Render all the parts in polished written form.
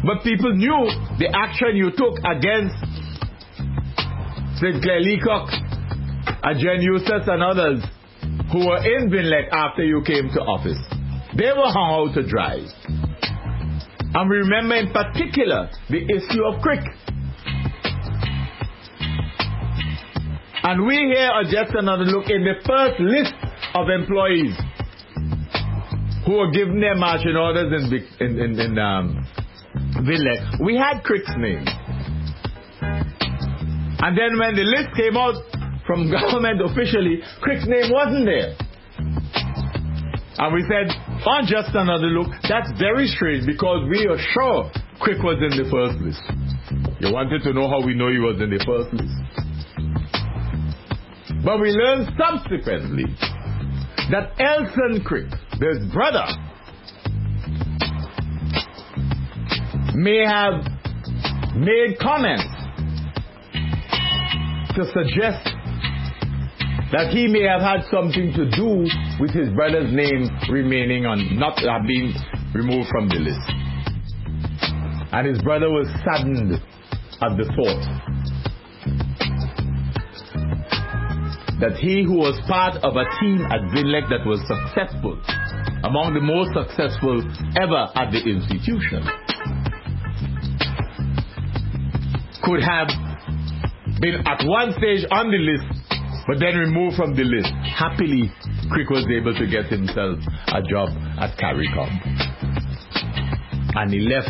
But people knew the action you took against Sinclair Leacock and Jen Eustace and others who were in Vinlec after you came to office. They were hung out to dry. And we remember in particular the issue of Crick. And we here are just another look in the first list of employees who were given their marching orders in Vinlec. We had Crick's name. And then when the list came out from government officially, Crick's name wasn't there. And we said, on just another look, that's very strange because we are sure Crick was in the first list. You wanted to know how we know he was in the first list. But we learned subsequently that Elson Crick, his brother, may have made comments to suggest that he may have had something to do with his brother's name remaining on, not being removed from the list. And his brother was saddened at the thought that he who was part of a team at Vinlec that was successful, among the most successful ever at the institution, could have been at one stage on the list but then removed from the list. Happily, Crick was able to get himself a job at CARICOM. And he left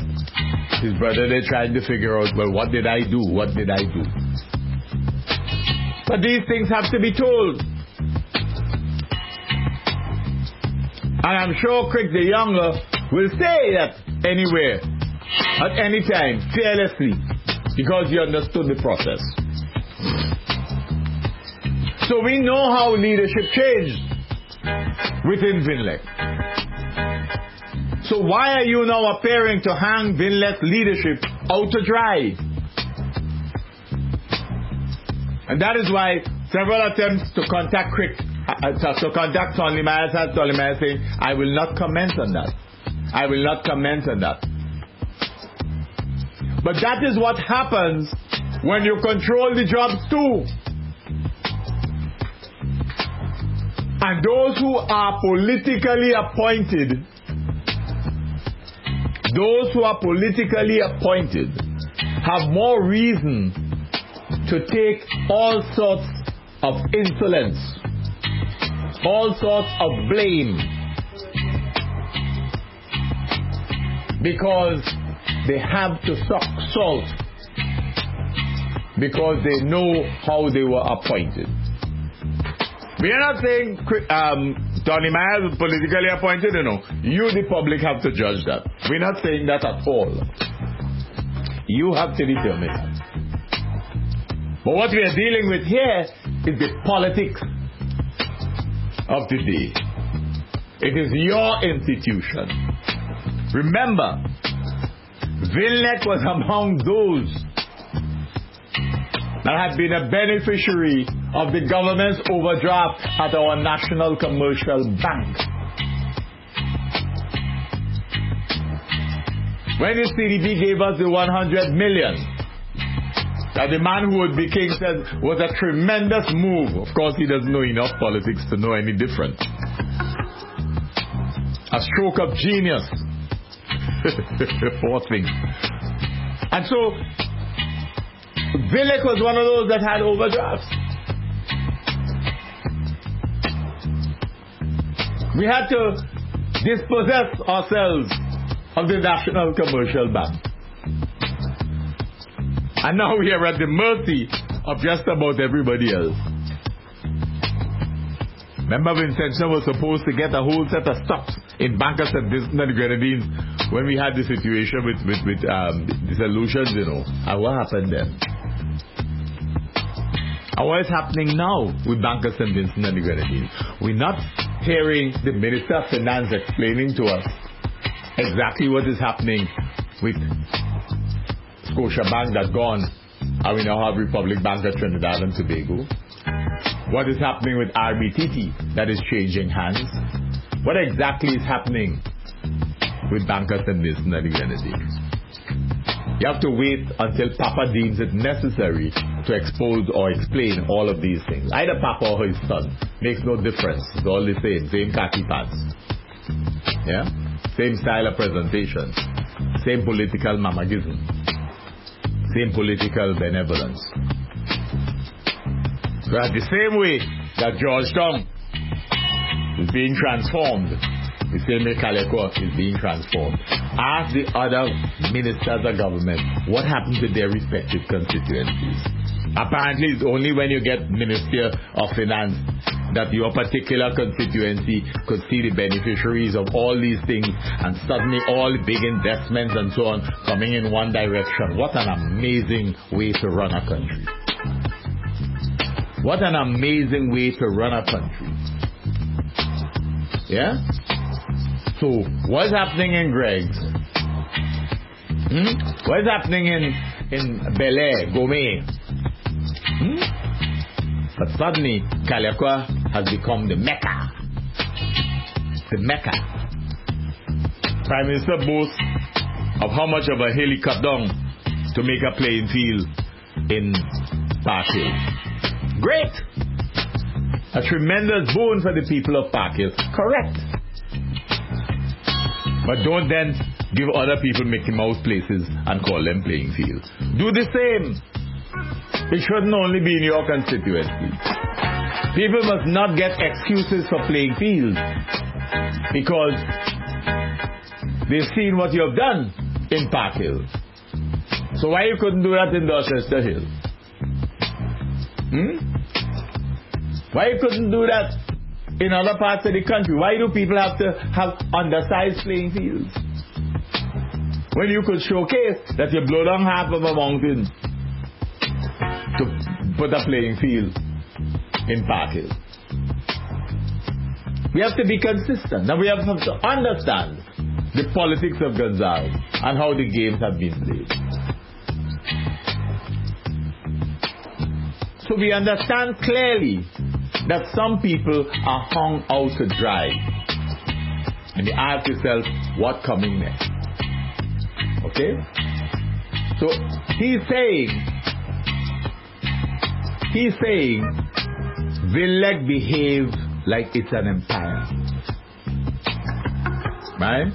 his brother there trying to figure out, well, what did I do? What did I do? But these things have to be told. And I'm sure Crick the Younger will say that anywhere, at any time, fearlessly, because he understood the process. So we know how leadership changed within Vinlec. So why are you now appearing to hang Vinlec leadership out to dry? And that is why several attempts to contact Crick, to contact Tony Myers, had Tony Myers saying, I will not comment on that. I will not comment on that. But that is what happens when you control the jobs too. And those who are politically appointed, have more reason to take all sorts of insolence, all sorts of blame, because they have to suck salt, because they know how they were appointed. We are not saying Tony Myers was politically appointed, you know. You, the public, have to judge that. We're not saying that at all. You have to determine that. But what we are dealing with here is the politics of the day. It is your institution. Remember, Vinlec was among those that had been a beneficiary of the government's overdraft at our National Commercial Bank. When the CDB gave us the 100 million, that the man who would be king said was a tremendous move. Of course, he doesn't know enough politics to know any different. A stroke of genius. Poor thing. And so, Vinlec was one of those that had overdrafts. We had to dispossess ourselves of the National Commercial Bank. And now we are at the mercy of just about everybody else. Remember Vincenzo was supposed to get a whole set of stocks in Bankers and Vincent and the Grenadines when we had the situation with the solutions, you know. And what happened then? And what is happening now with Bankers and Vincent and the Grenadines? We're not hearing the Minister of Finance explaining to us exactly what is happening with Scotiabank that's gone, and we now have Republic Bank of Trinidad and Tobago. What is happening with RBTT that is changing hands? What exactly is happening with Bankers and Vincent and the Grenadines? You have to wait until Papa deems it necessary to expose or explain all of these things. Either Papa or his son. Makes no difference. It's all the same. Same khaki pants. Yeah? Same style of presentation. Same political mamagism. Same political benevolence. But the same way that Georgetown is being transformed, the same way Calico is being transformed. Ask the other ministers of government what happened to their respective constituencies. Apparently, it's only when you get Minister of Finance that your particular constituency could see the beneficiaries of all these things, and suddenly all big investments and so on coming in one direction. What an amazing way to run a country. What an amazing way to run a country. Yeah? So, what's happening in Greg's? What's happening in Bel Air, Gomé? But suddenly, Calico has become the Mecca. The Mecca. Prime Minister boasts of how much of a hill he cut down to make a playing field in Park Hill. Great! A tremendous boon for the people of Park Hill. Correct. But don't then give other people Mickey Mouse places and call them playing fields. Do the same. It shouldn't only be in your constituency. People must not get excuses for playing fields because they've seen what you have done in Park Hill. So why you couldn't do that in Dorchester Hill? Why you couldn't do that in other parts of the country? Why do people have to have undersized playing fields? When you could showcase that you blow down half of a mountain to put a playing field in Park Hill. We have to be consistent. Now we have to understand the politics of Gonzales and how the games have been played. So we understand clearly that some people are hung out to dry. And you ask yourself, what coming next? Okay? So he's saying, Village behaves like it's an empire. Right?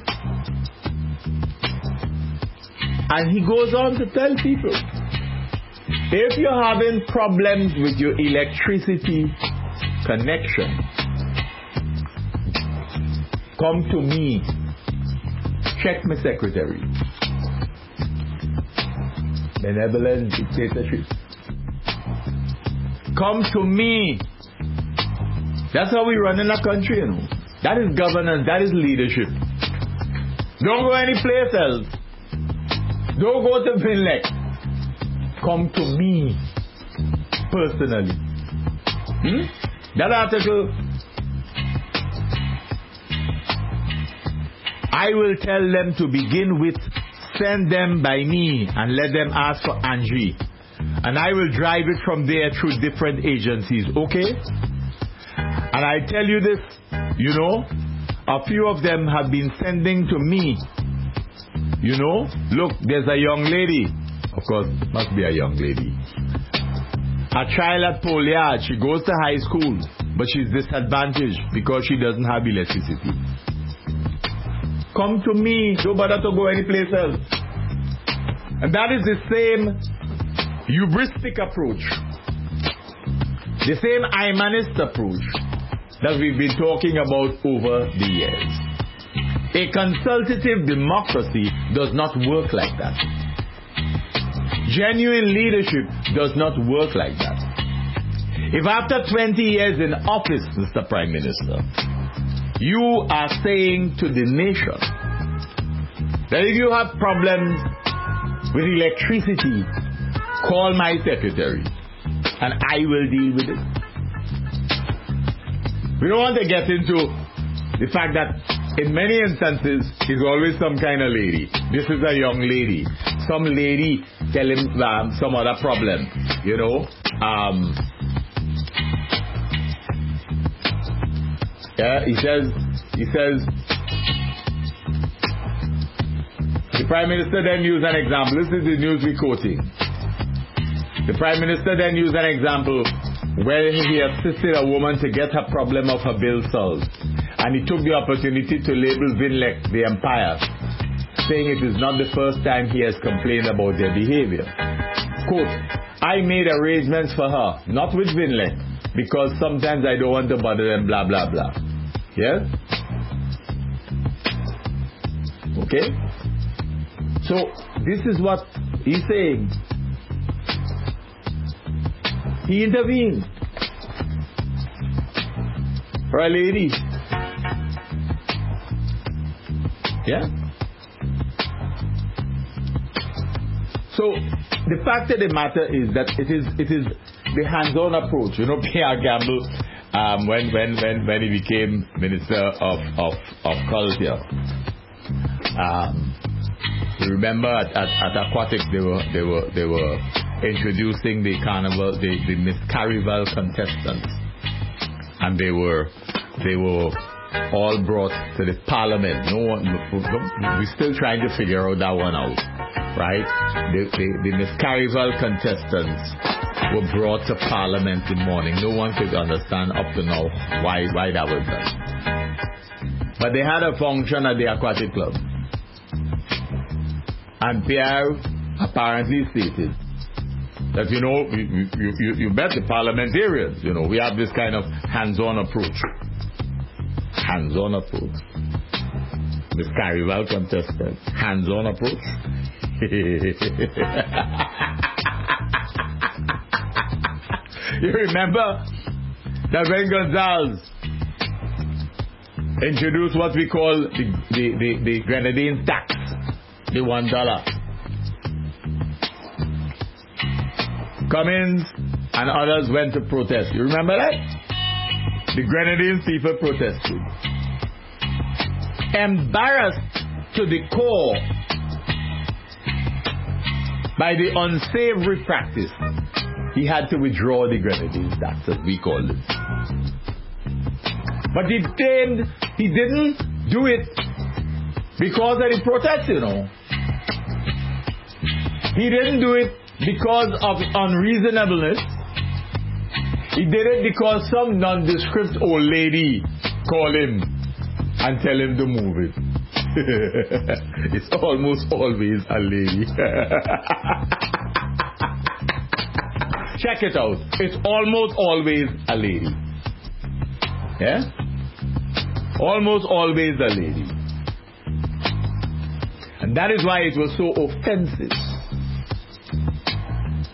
And he goes on to tell people, if you're having problems with your electricity connection, come to me. Check my secretary. Benevolent dictatorship. Come to me. That's how we run in a country, you know. That is governance, that is leadership. Don't go any place else. Don't go to Finlec. Come to me personally. That article, I will tell them to begin with, send them by me and let them ask for Angie. And I will drive it from there through different agencies, okay? And I tell you this, you know, a few of them have been sending to me, you know, look, there's a young lady. Of course, it must be a young lady. A child at Poliard, she goes to high school, but she's disadvantaged because she doesn't have electricity. Come to me, don't bother to go anyplace else. And that is the same hubristic approach, the same Imanist approach that we've been talking about over the years. A consultative democracy does not work like that. Genuine leadership does not work like that. If after 20 years in office, Mr. Prime Minister, you are saying to the nation that if you have problems with electricity, call my secretary and I will deal with it. We don't want to get into the fact that in many instances it's always some kind of lady. This is a young lady. Some lady tell him some other problem, you know. Yeah, he says the The Prime Minister then used an example. This is the news we're quoting. The Prime Minister then used an example where he assisted a woman to get her problem of her bill solved. And he took the opportunity to label Vinlek the empire, saying it is not the first time he has complained about their behavior. Quote, I made arrangements for her, not with Vinlek, because sometimes I don't want to bother them, blah, blah, blah. Yes? Okay? So, this is what he's saying. He intervened for a lady. Yeah? So, the fact of the matter is that it is the hands-on approach. You know, Pierre Gamble, when he became Minister of Culture, you remember at Aquatics they were introducing the carnival, the Miss Carnival contestants, and they were all brought to the Parliament. We're still trying to figure out that one out, right? The Miss Carnival contestants were brought to Parliament in the morning. No one could understand up to now why that was done. But they had a function at the Aquatic Club, and Pierre apparently stated that, you know, you bet the parliamentarians, you know, we have this kind of hands-on approach. Hands-on approach. Miss Carnival contestant. Hands-on approach. You remember that when Gonzalez introduced what we call the Grenadine tax, the $1. Cummins and others went to protest. You remember that? The Grenadine people protested. Embarrassed to the core by the unsavory practice, he had to withdraw the Grenadine tax, as we call it. But he didn't do it because of the protest, you know. He didn't do it because of unreasonableness. He did it because some nondescript old lady called him and tell him to move it. It's almost always a lady. Check it out. It's almost always a lady. Yeah? Almost always a lady. And that is why it was so offensive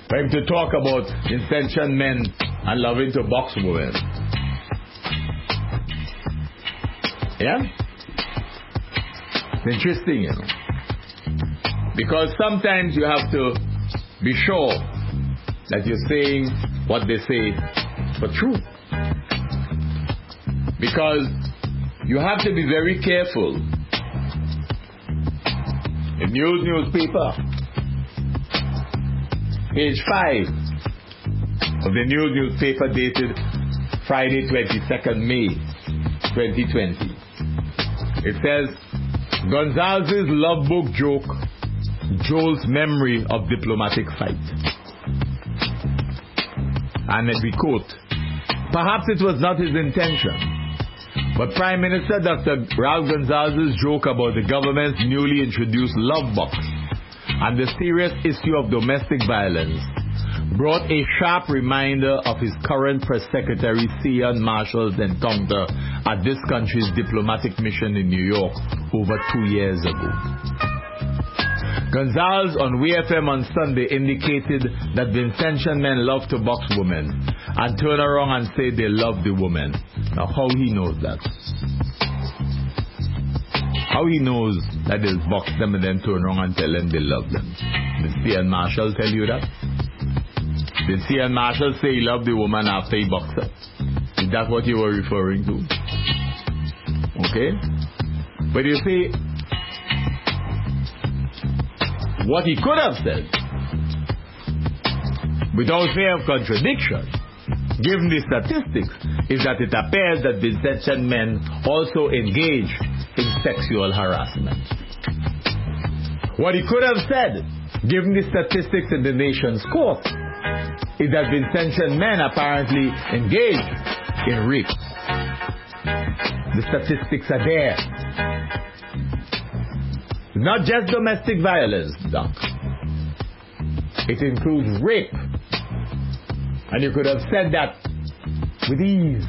for him to talk about intention men and loving to box women. Yeah? It's interesting, you know. Because sometimes you have to be sure that you're saying what they say for truth. Because you have to be very careful. The newspaper, page 5 of the newspaper dated Friday 22nd May 2020. It says, Gonzalez's love book joke jolts memory of diplomatic fight. And we quote, perhaps it was not his intention, but Prime Minister Dr. Ralph Gonzalez's joke about the government's newly introduced love box and the serious issue of domestic violence brought a sharp reminder of his current Press Secretary Cian Marshall's encounter at this country's diplomatic mission in New York over 2 years ago. Gonzalez on WFM on Sunday indicated that Vincentian men love to box women and turn around and say they love the woman. Now, how he knows that? How he knows that they'll box them and then turn around and tell them they love them? Did Cian Marshall tell you that? Did Cian Marshall say he loved the woman after he boxed her? Is that what you were referring to? Okay? But you see, what he could have said, without fear of contradiction, given the statistics, is that it appears that Vincentian men also engage in sexual harassment. What he could have said, given the statistics in the nation's court, is that Vincentian men apparently engaged in rape. The statistics are there. Not just domestic violence, Doc. It includes rape. And you could have said that with ease.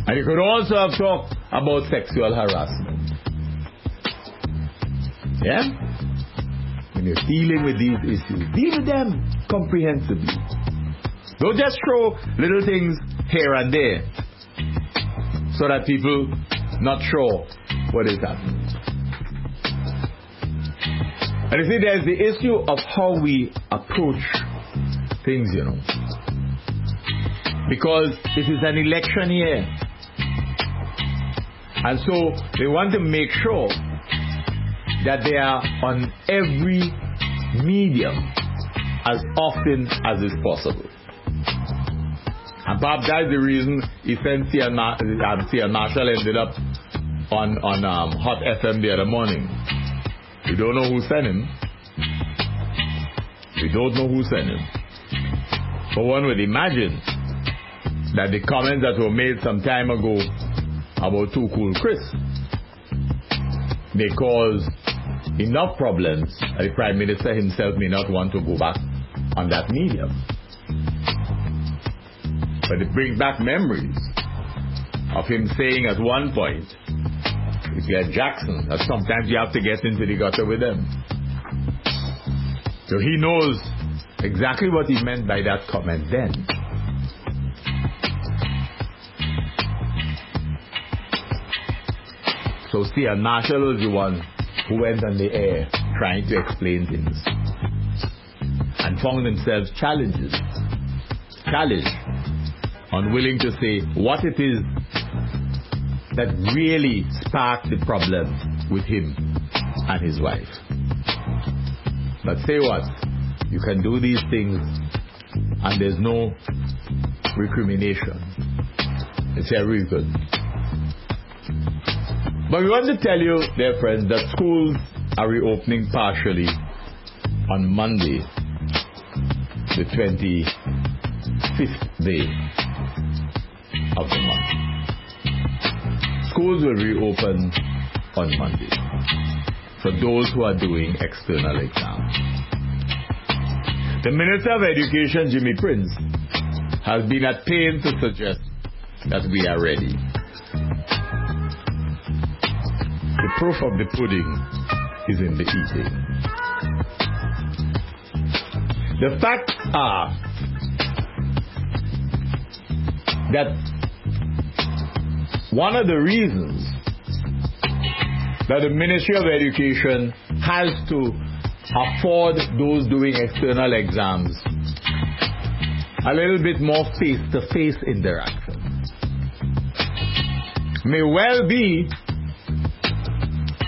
And you could also have talked about sexual harassment. Yeah? When you're dealing with these issues, deal with them comprehensively. Don't just throw little things here and there so that people not sure what is happening. And you see, there's the issue of how we approach things, you know. Because it is an election year. And so they want to make sure that they are on every medium as often as is possible. And perhaps that's the reason Essential Marshall ended up on Hot FM the other morning. We don't know who sent him. We don't know who sent him. But one would imagine that the comments that were made some time ago about Too Cool Chris may cause enough problems that the Prime Minister himself may not want to go back on that medium. But it brings back memories of him saying at one point, if you're Jackson, that sometimes you have to get into the gutter with them. So he knows exactly what he meant by that comment then. So Sean Marshall was the one who went on the air trying to explain things and found themselves challenged, unwilling to say what it is that really sparked the problem with him and his wife. But say what? You can do these things and there's no recrimination. It's very good. But we want to tell you, dear friends, that schools are reopening partially on Monday, the 25th day of the month. Schools will reopen on Monday for those who are doing external exams. The Minister of Education, Jimmy Prince, has been at pains to suggest that we are ready. The proof of the pudding is in the eating. The facts are that one of the reasons that the Ministry of Education has to afford those doing external exams a little bit more face-to-face interaction may well be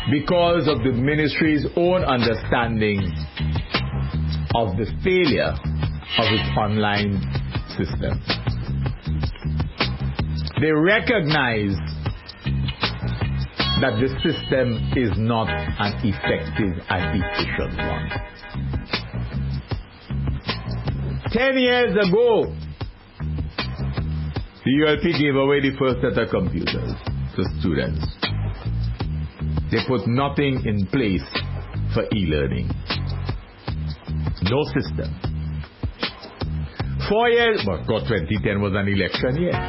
because of the ministry's own understanding of the failure of its online system. They recognize that the system is not an effective and efficient one. 10 years ago, the ULP gave away the first set of computers to students. They put nothing in place for e-learning. No system. 4 years, well, 2010 was an election year.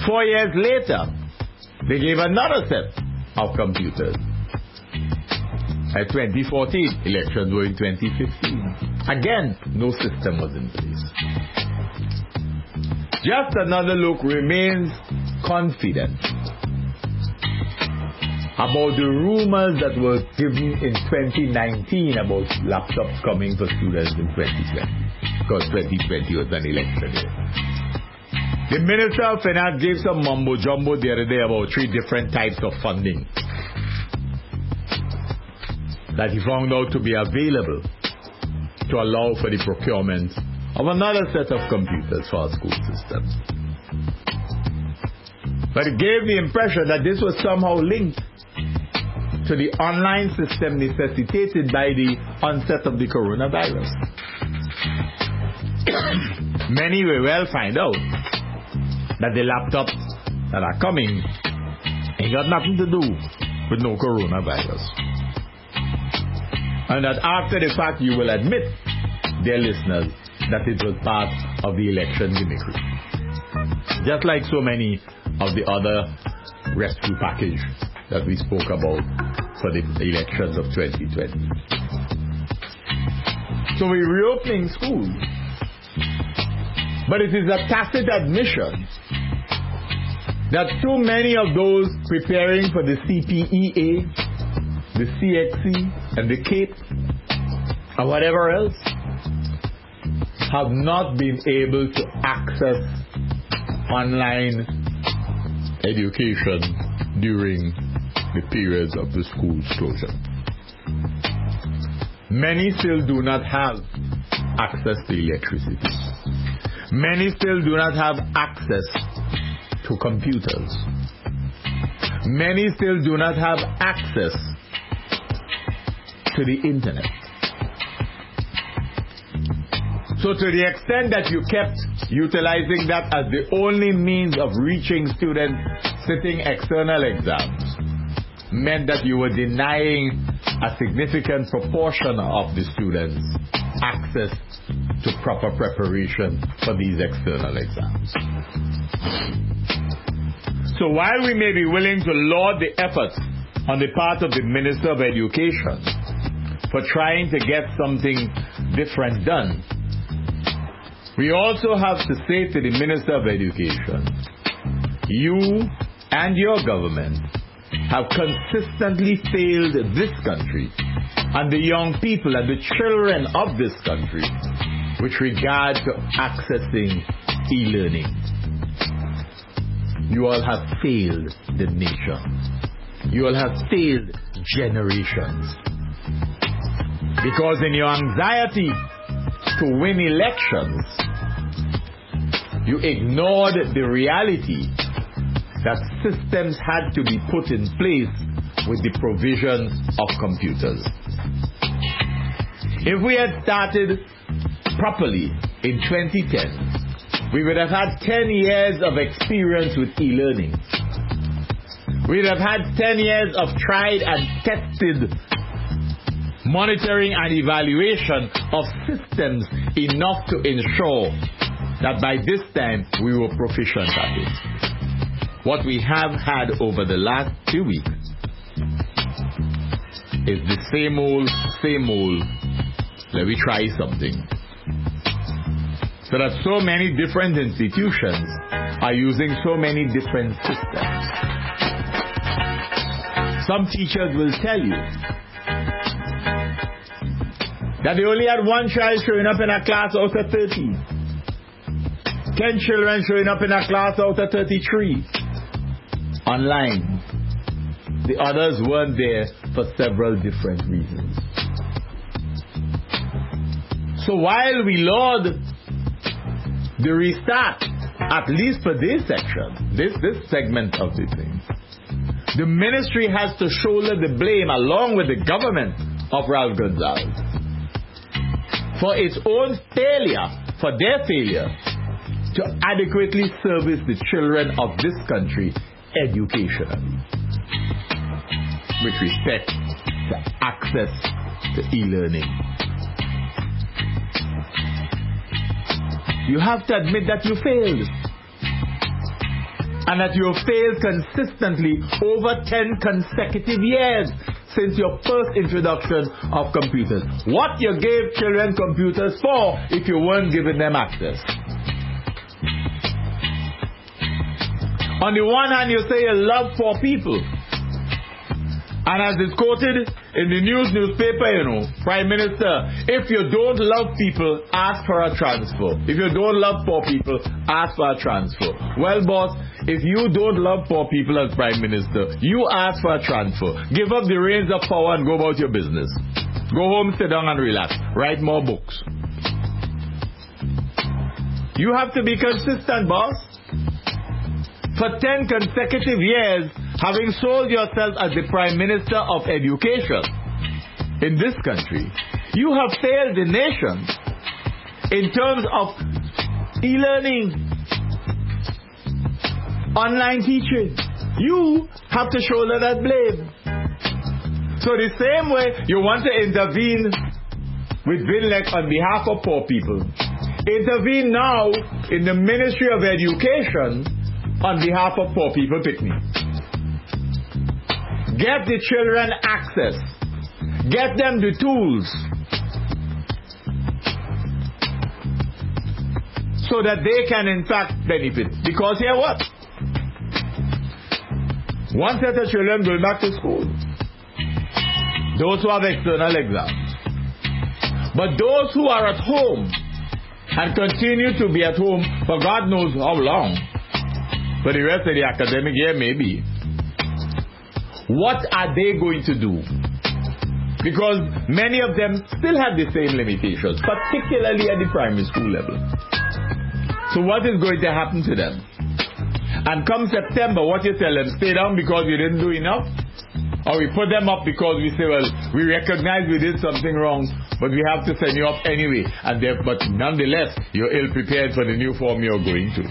4 years later, they gave another set of computers. At 2014, elections were in 2015. Again, no system was in place. Just Another Look remains confident about the rumors that were given in 2019 about laptops coming for students in 2020. Because 2020 was an election year. The Minister of Finance gave some mumbo-jumbo the other day about 3 different types of funding that he found out to be available to allow for the procurement of another set of computers for our school system. But it gave the impression that this was somehow linked to the online system necessitated by the onset of the coronavirus. Many will well find out that the laptops that are coming ain't got nothing to do with no coronavirus. And that after the fact you will admit, dear listeners, that it was part of the election gimmickry. Just like so many of the other rescue package that we spoke about for the elections of 2020. So we're reopening schools. But it is a tacit admission that too many of those preparing for the CPEA, the CXC, and the CAPE, or whatever else, have not been able to access online education during the periods of the school's closure. Many still do not have access to electricity. Many still do not have access to computers. Many still do not have access to the internet. So to the extent that you kept utilizing that as the only means of reaching students sitting external exams, meant that you were denying a significant proportion of the students access to proper preparation for these external exams. So while we may be willing to laud the efforts on the part of the Minister of Education for trying to get something different done, we also have to say to the Minister of Education, you and your government have consistently failed this country and the young people and the children of this country with regard to accessing e-learning. You all have failed the nation. You all have failed generations. Because in your anxiety to win elections, you ignored the reality that systems had to be put in place with the provision of computers. If we had started properly in 2010, we would have had 10 years of experience with e-learning. We would have had 10 years of tried and tested monitoring and evaluation of systems enough to ensure that by this time we were proficient at it. What we have had over the last 2 weeks is the same old, let me try something. So that so many different institutions are using so many different systems. Some teachers will tell you that they only had one child showing up in a class out of 30. 10 children showing up in a class out of 33. Online. The others weren't there for several different reasons. So while we laud the restart, at least for this section, this segment of the thing, the ministry has to shoulder the blame along with the government of Ralph Gonsalves for its own failure, for their failure to adequately service the children of this country educationally with respect to access to e-learning. You have to admit that you failed. And that you have failed consistently over 10 consecutive years since your first introduction of computers. What you gave children computers for if you weren't giving them access? On the one hand, you say you love poor people. And as is quoted in the newspaper, Prime Minister, if you don't love people, ask for a transfer. If you don't love poor people, ask for a transfer. Well, boss, if you don't love poor people as Prime Minister, you ask for a transfer. Give up the reins of power and go about your business. Go home, sit down and relax. Write more books. You have to be consistent, boss. For 10 consecutive years, having sold yourself as the Prime Minister of Education in this country, you have failed the nation in terms of e-learning, online teaching. You have to shoulder that blame. So the same way you want to intervene with VINLEC on behalf of poor people, intervene now in the Ministry of Education on behalf of poor people picnic. Get the children access. Get them the tools so that they can in fact benefit. Because here what? One set of children going back to school. Those who have external exams. But those who are at home and continue to be at home for God knows how long, for the rest of the academic year maybe, what are they going to do? Because many of them still have the same limitations, particularly at the primary school level. So what is going to happen to them? And come September, what you tell them? Stay down because you didn't do enough? Or we put them up because we say, well, we recognize we did something wrong, but we have to send you up anyway. But nonetheless, you're ill-prepared for the new form you're going to.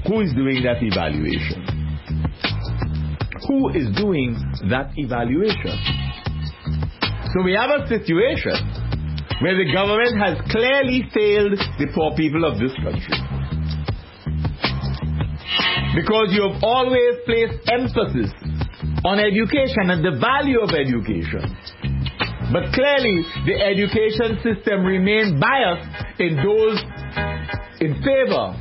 Who is doing that evaluation? Who is doing that evaluation? So we have a situation where the government has clearly failed the poor people of this country. Because you have always placed emphasis on education and the value of education. But clearly, the education system remains biased in favor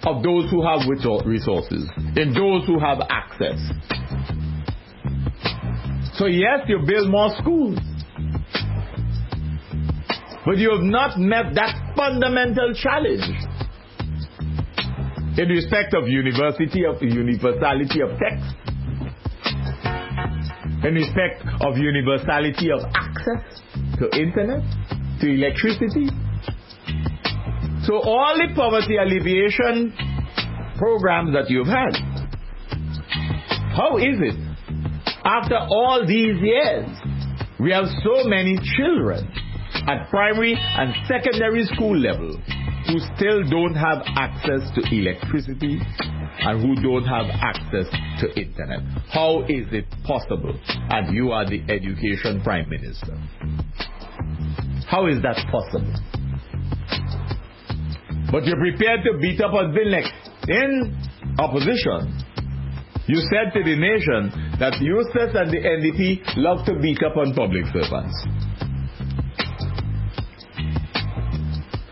of those who have resources, in those who have access. So yes, you build more schools, but you have not met that fundamental challenge in respect of universality of text, in respect of universality of access to internet, to electricity. So all the poverty alleviation programs that you've had, how is it, after all these years, we have so many children at primary and secondary school level who still don't have access to electricity and who don't have access to internet? How is it possible? And you are the education prime minister. How is that possible? But you're prepared to beat up on VINLEC. In opposition, you said to the nation that Eustace and the NDP love to beat up on public servants.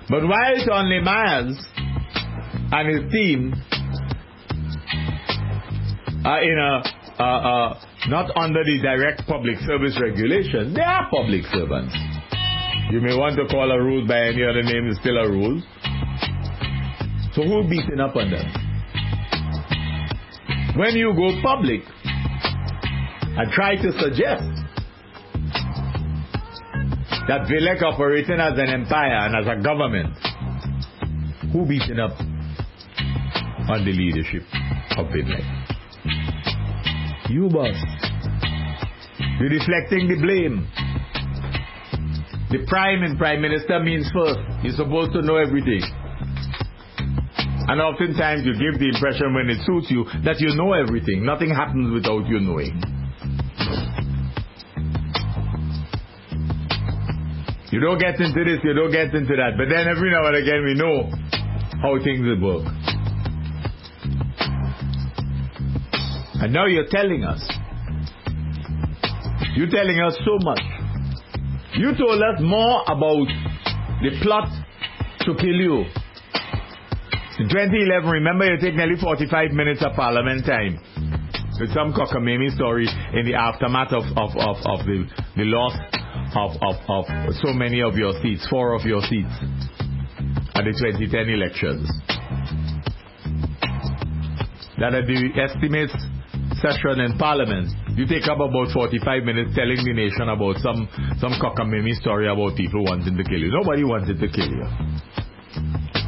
But while Tonley Myers and his team are not under the direct public service regulation, they are public servants. You may want to call a rule by any other name, it's still a rule. So who beating up on them? When you go public and try to suggest that VINLEC operating as an empire and as a government, who beating up on the leadership of VINLEC? You, boss. You're deflecting the blame. The prime in prime minister means first. You're supposed to know everything. And oftentimes you give the impression when it suits you that you know everything. Nothing happens without you knowing. You don't get into this, you don't get into that. But then every now and again we know how things will work. And now you're telling us. You're telling us so much. You told us more about the plot to kill you. In 2011, remember you take nearly 45 minutes of parliament time with some cockamamie story in the aftermath of the loss of so many of your seats, 4 of your seats at the 2010 elections. That at the estimates session in parliament, you take up about 45 minutes telling the nation about some cockamamie story about people wanting to kill you. Nobody wanted to kill you.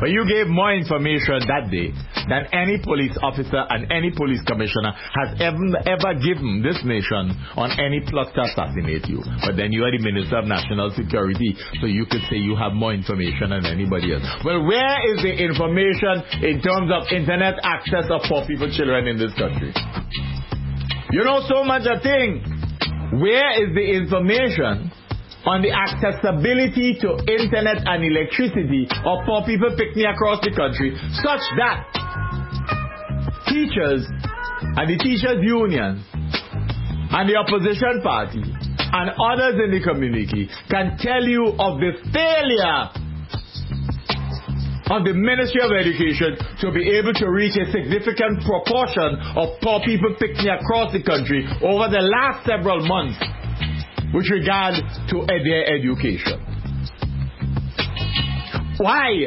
But you gave more information that day than any police officer and any police commissioner has ever given this nation on any plot to assassinate you. But then you are the Minister of National Security, so you could say you have more information than anybody else. Well, where is the information in terms of internet access of poor people, children in this country? You know so much a thing. Where is the information on the accessibility to internet and electricity of poor people picnic across the country, such that teachers and the teachers union and the opposition party and others in the community can tell you of the failure of the Ministry of Education to be able to reach a significant proportion of poor people picnic across the country over the last several months with regard to their education. Why,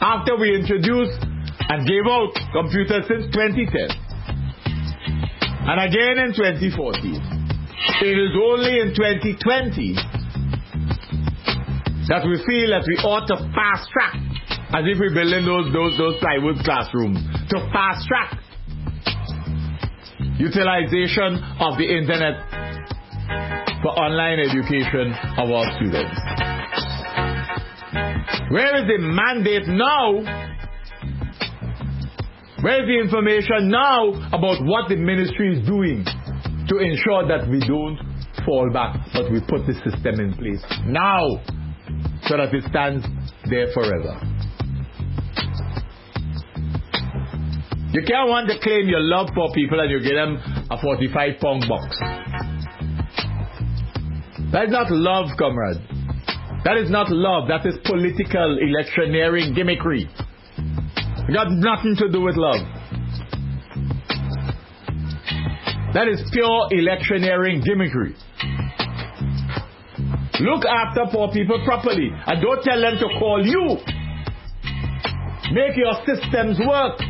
after we introduced and gave out computers since 2010 and again in 2014, it is only in 2020 that we feel that we ought to fast track, as if we're building those plywood classrooms, to fast track utilization of the internet for online education of our students. Where is the mandate now? Where is the information now about what the ministry is doing to ensure that we don't fall back, but we put the system in place now so that it stands there forever? You can't want to claim your love for people and you give them a 45-pound box. That is not love, comrade. That is not love. That is political electioneering gimmickry. It got nothing to do with love. That is pure electioneering gimmickry. Look after poor people properly and don't tell them to call you. Make your systems work.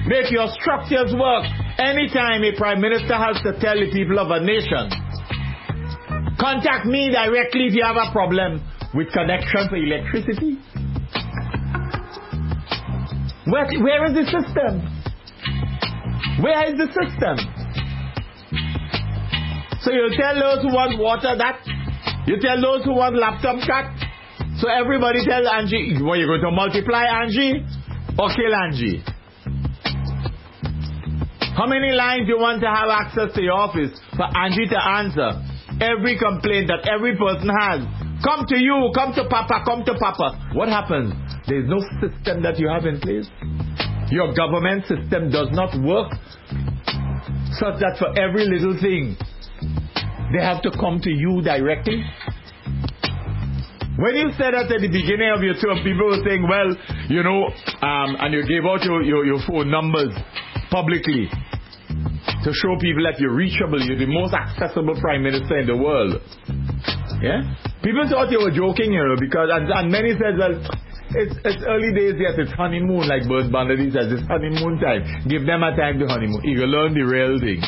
Make your structures work. Anytime a prime minister has to tell the people of a nation, contact me directly if you have a problem with connection to electricity. Where is the system? Where is the system? So you tell those who want water that. You tell those who want laptop that. So everybody tell Angie, well, you're going to multiply Angie or kill Angie? How many lines do you want to have access to your office for Angie to answer every complaint that every person has? Come to you, come to Papa, come to Papa. What happens? There's no system that you have in place. Your government system does not work such that for every little thing they have to come to you directly. When you said that at the beginning of your term, people were saying, well, you know, and you gave out your phone numbers publicly to show people that you're reachable, you're the most accessible prime minister in the world. Yeah? People thought you were joking, you know, because, and many said, well, it's early days yet, it's honeymoon, like Bert Bandy says, it's honeymoon time. Give them a time to honeymoon. You will learn the real thing.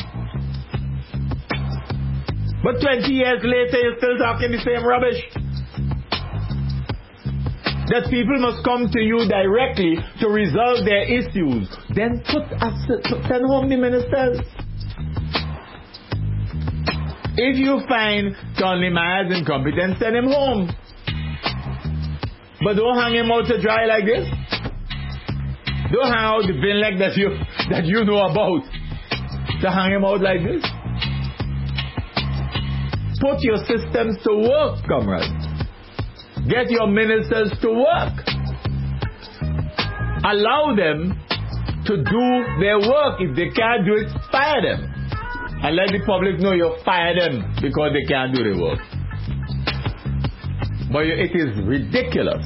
But 20 years later, you're still talking the same rubbish. That people must come to you directly to resolve their issues. Then send home the ministers. If you find Tony Myers incompetent, send him home. But don't hang him out to dry like this. Don't hang out the bin leg that you know about. To hang him out like this. Put your systems to work, comrades. Get your ministers to work. Allow them to do their work. If they can't do it, fire them. And let the public know you fire them because they can't do their work. But it is ridiculous.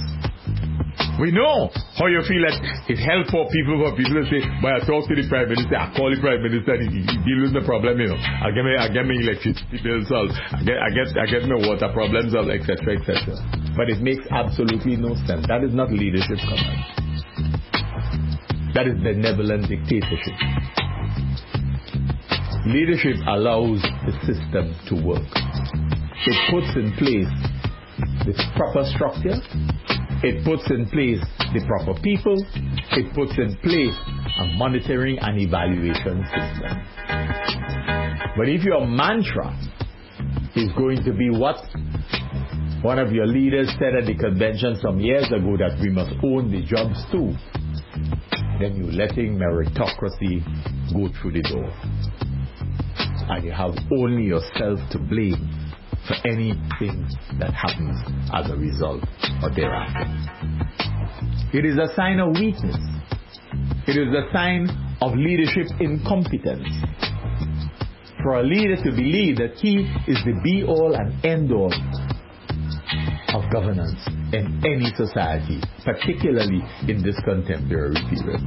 We know how you feel that it helps for people to say, but I talk to the Prime Minister, I call the Prime Minister, he deal with the problem, you know. I get my electricity bill solved, I get my water problems solved, etc., etc. But it makes absolutely no sense. That is not leadership, command. That is benevolent dictatorship. Leadership allows the system to work. It puts in place the proper structure, It puts in place the proper people. It puts in place a monitoring and evaluation system. But if your mantra is going to be what one of your leaders said at the convention some years ago, that we must own the jobs too, then you're letting meritocracy go through the door. And you have only yourself to blame for anything that happens as a result or thereafter. It is a sign of weakness. It is a sign of leadership incompetence. For a leader to believe that he is the be-all and end-all of governance in any society, particularly in this contemporary period.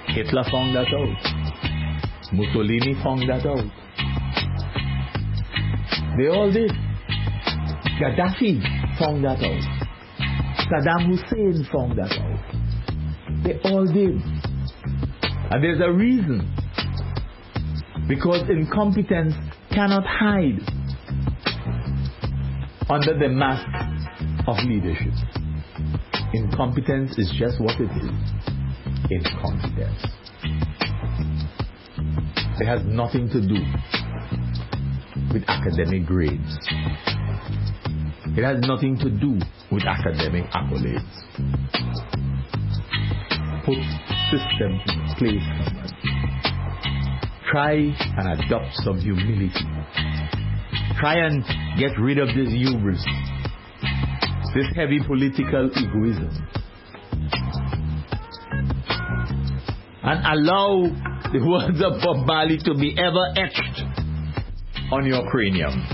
Hitler found that out. Mussolini found that out. They all did. Gaddafi found that out. Saddam Hussein found that out. They all did. And there's a reason. Because incompetence cannot hide under the mask of leadership. Incompetence is just what it is. Incompetence. It has nothing to do with academic grades. It has nothing to do with academic accolades. Put systems in place. Try and adopt some humility. Try and get rid of this hubris, this heavy political egoism, and allow the words of Bob Marley to be ever etched on your cranium.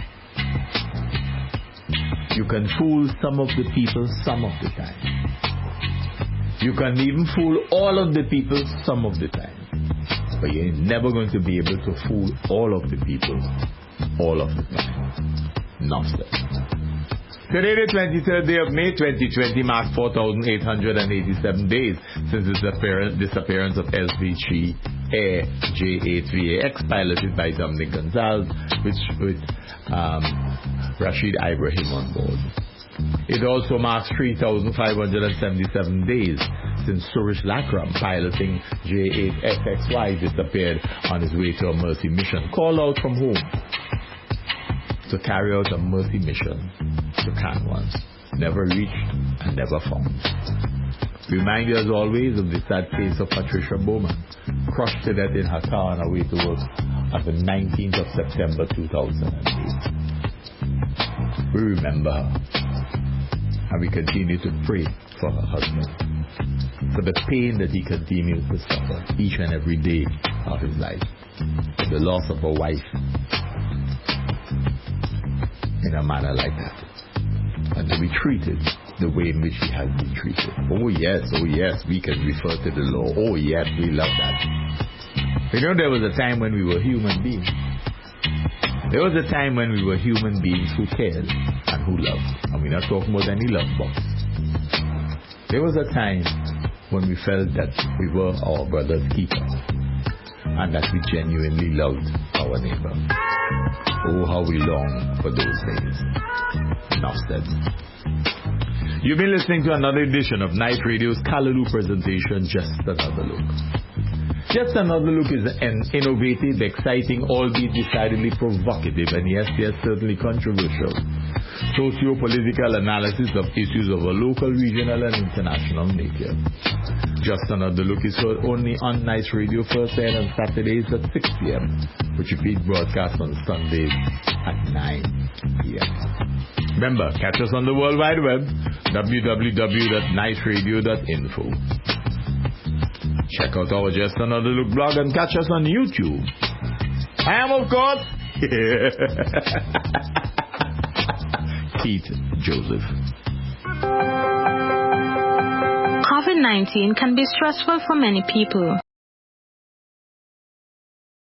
You can fool some of the people some of the time. You can even fool all of the people some of the time. But you're never going to be able to fool all of the people all of the time. Nonsense. Today, the 23rd day of May 2020, marks 4,887 days since the disappearance of SVG Air J8VAX, piloted by Dominic Gonzalez, with Rashid Ibrahim on board. It also marks 3,577 days since Suresh Lakram, piloting J8FXY, disappeared on his way to a mercy mission. Called out from home to carry out a mercy mission to Canwans. Never reached and never found. Remind you as always of the sad case of Patricia Bowman, crushed to death in her car on her way to work on the 19th of September 2008. We remember her, and we continue to pray for her husband, for the pain that he continues to suffer each and every day of his life, the loss of a wife in a manner like that, and to be treated the way in which he has been treated. Oh yes, we can refer to the law. Oh yes, we love that. You know, there was a time when we were human beings. There was a time when we were human beings who cared and who loved. And we're not talking about any love box. There was a time when we felt that we were our brother's keeper and that we genuinely loved our neighbor. Oh, how we long for those days. Enough said. You've been listening to another edition of Night Radio's Callaloo presentation, Just Another Look. Just Another Look is an innovative, exciting, albeit decidedly provocative, and yes, certainly controversial, socio-political analysis of issues of a local, regional, and international nature. Just Another Look is heard only on Night Radio, first aired on Saturdays at 6 p.m., which repeat broadcast on Sundays at 9 p.m. Remember, catch us on the World Wide Web, www.nightradio.info. Check out our Just Another Look blog and catch us on YouTube. I am, of course, Keith Joseph. COVID-19 can be stressful for many people.